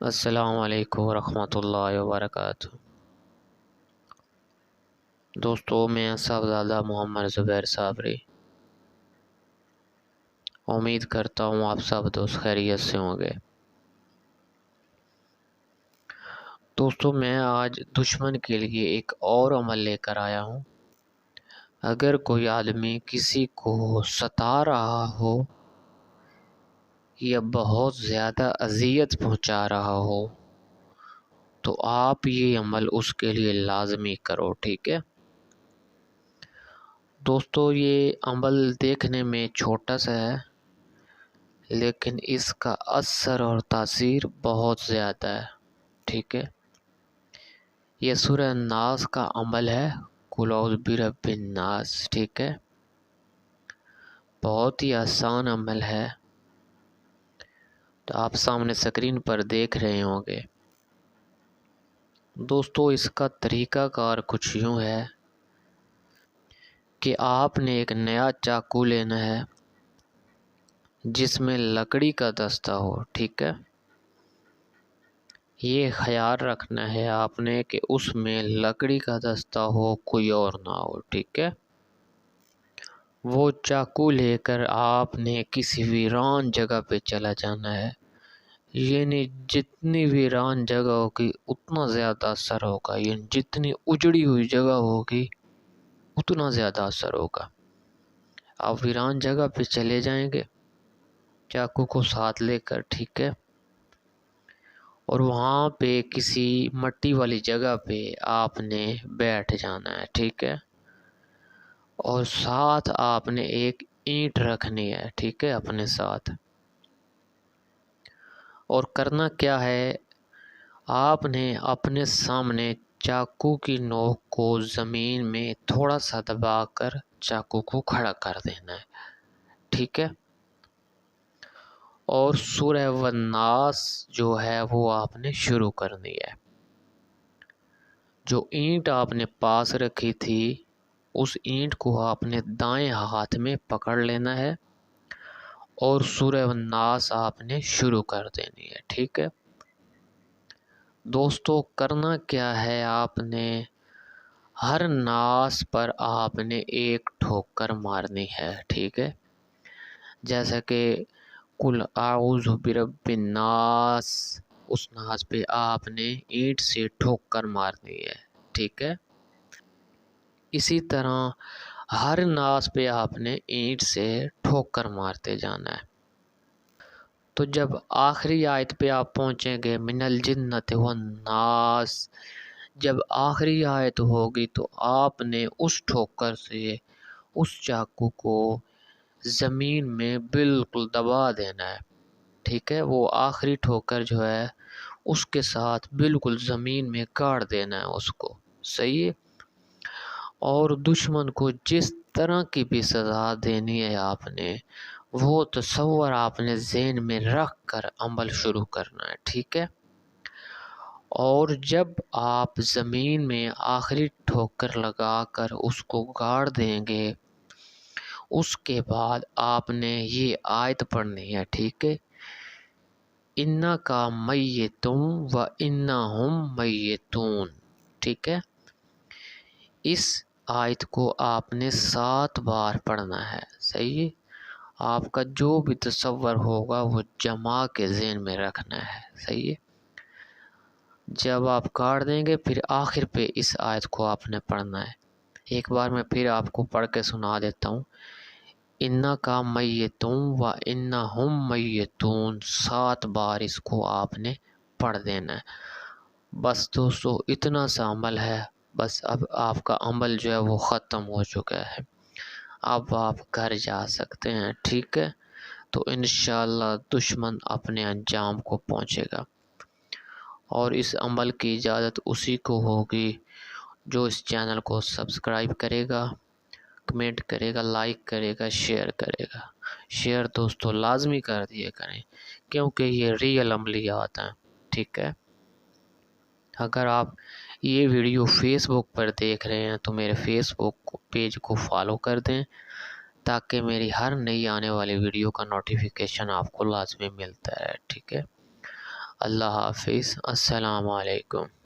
السلام علیکم ورحمۃ اللہ وبرکاتہ۔ دوستو، میں صاحبزادہ محمد زبیر صابری امید کرتا ہوں آپ سب دوست خیریت سے ہوں گے۔ دوستو، میں آج دشمن کے لیے ایک اور عمل لے کر آیا ہوں۔ اگر کوئی آدمی کسی کو ستا رہا ہو یا بہت زیادہ اذیت پہنچا رہا ہو تو آپ یہ عمل اس کے لیے لازمی کرو، ٹھیک ہے؟ دوستو، یہ عمل دیکھنے میں چھوٹا سا ہے لیکن اس کا اثر اور تاثیر بہت زیادہ ہے، ٹھیک ہے؟ یہ سورہ ناس کا عمل ہے، قل اعوذ برب الناس، ٹھیک ہے؟ بہت ہی آسان عمل ہے، تو آپ سامنے اسکرین پر دیکھ رہے ہوں گے۔ دوستو، اس کا طریقہ کار کچھ یوں ہے کہ آپ نے ایک نیا چاقو لینا ہے جس میں لکڑی کا دستہ ہو، ٹھیک ہے؟ یہ خیال رکھنا ہے آپ نے کہ اس میں لکڑی کا دستہ ہو، کوئی اور نہ ہو، ٹھیک ہے؟ وہ چاقو لے کر آپ نے کسی ویران جگہ پہ چلا جانا ہے، یعنی جتنی ویران جگہ ہوگی اتنا زیادہ اثر ہوگا، یعنی جتنی اجڑی ہوئی جگہ ہوگی اتنا زیادہ اثر ہوگا۔ آپ ویران جگہ پہ چلے جائیں گے چاقو کو ساتھ لے کر، ٹھیک ہے؟ اور وہاں پہ کسی مٹی والی جگہ پہ آپ نے بیٹھ جانا ہے، ٹھیک ہے؟ اور ساتھ آپ نے ایک اینٹ رکھنی ہے، ٹھیک ہے، اپنے ساتھ۔ اور کرنا کیا ہے، آپ نے اپنے سامنے چاقو کی نوک کو زمین میں تھوڑا سا دبا کر چاقو کو کھڑا کر دینا ہے، ٹھیک ہے؟ اور سورہ والناس جو ہے وہ آپ نے شروع کرنی ہے۔ جو اینٹ آپ نے پاس رکھی تھی اس اینٹ کو آپ نے دائیں ہاتھ میں پکڑ لینا ہے اور سورہ والناس آپ نے شروع کر دینی ہے، ٹھیک ہے؟ دوستو، کرنا کیا ہے، آپ نے ہر ناس پر آپ نے ایک ٹھوکر مارنی ہے، ٹھیک ہے؟ جیسا کہ قل اعوذ برب الناس، اس ناس پہ آپ نے اینٹ سے ٹھوکر مارنی ہے، ٹھیک ہے؟ اسی طرح ہر ناس پہ آپ نے اینٹ سے ٹھوکر مارتے جانا ہے۔ تو جب آخری آیت پہ آپ پہنچیں گے من الجنۃ والناس، جب آخری آیت ہوگی تو آپ نے اس ٹھوکر سے اس چاقو کو زمین میں بالکل دبا دینا ہے، ٹھیک ہے؟ وہ آخری ٹھوکر جو ہے اس کے ساتھ بالکل زمین میں گاڑ دینا ہے اس کو، صحیح ہے؟ اور دشمن کو جس طرح کی بھی سزا دینی ہے آپ نے وہ تصور آپ نے ذہن میں رکھ کر عمل شروع کرنا ہے، ٹھیک ہے؟ اور جب آپ زمین میں آخری ٹھوکر لگا کر اس کو گاڑ دیں گے اس کے بعد آپ نے یہ آیت پڑھنی ہے، ٹھیک ہے؟ انکا میتم و انہم میتون، ٹھیک ہے؟ اس آیت کو آپ نے 7 بار پڑھنا ہے، صحیح ہے؟ آپ کا جو بھی تصور ہوگا وہ جما کے ذہن میں رکھنا ہے، صحیح ہے؟ جب آپ کاٹ دیں گے پھر آخر پہ اس آیت کو آپ نے پڑھنا ہے۔ ایک بار میں پھر آپ کو پڑھ کے سنا دیتا ہوں۔ انکا میتون و انہم میتون، 7 بار اس کو آپ نے پڑھ دینا ہے۔ بس دوستو، اتنا سا عمل ہے، بس اب آپ کا عمل جو ہے وہ ختم ہو چکا ہے، اب آپ گھر جا سکتے ہیں، ٹھیک ہے؟ تو انشاءاللہ دشمن اپنے انجام کو پہنچے گا، اور اس عمل کی اجازت اسی کو ہوگی جو اس چینل کو سبسکرائب کرے گا، کمنٹ کرے گا، لائک کرے گا، شیئر کرے گا۔ شیئر دوستو لازمی کر دیا کریں کیونکہ یہ ریئل عملیات ہیں، ٹھیک ہے؟ اگر آپ یہ ویڈیو فیس بک پر دیکھ رہے ہیں تو میرے فیس بک پیج کو فالو کر دیں تاکہ میری ہر نئی آنے والی ویڈیو کا نوٹیفیکیشن آپ کو لازمی ملتا ہے، ٹھیک ہے؟ اللہ حافظ، السلام علیکم۔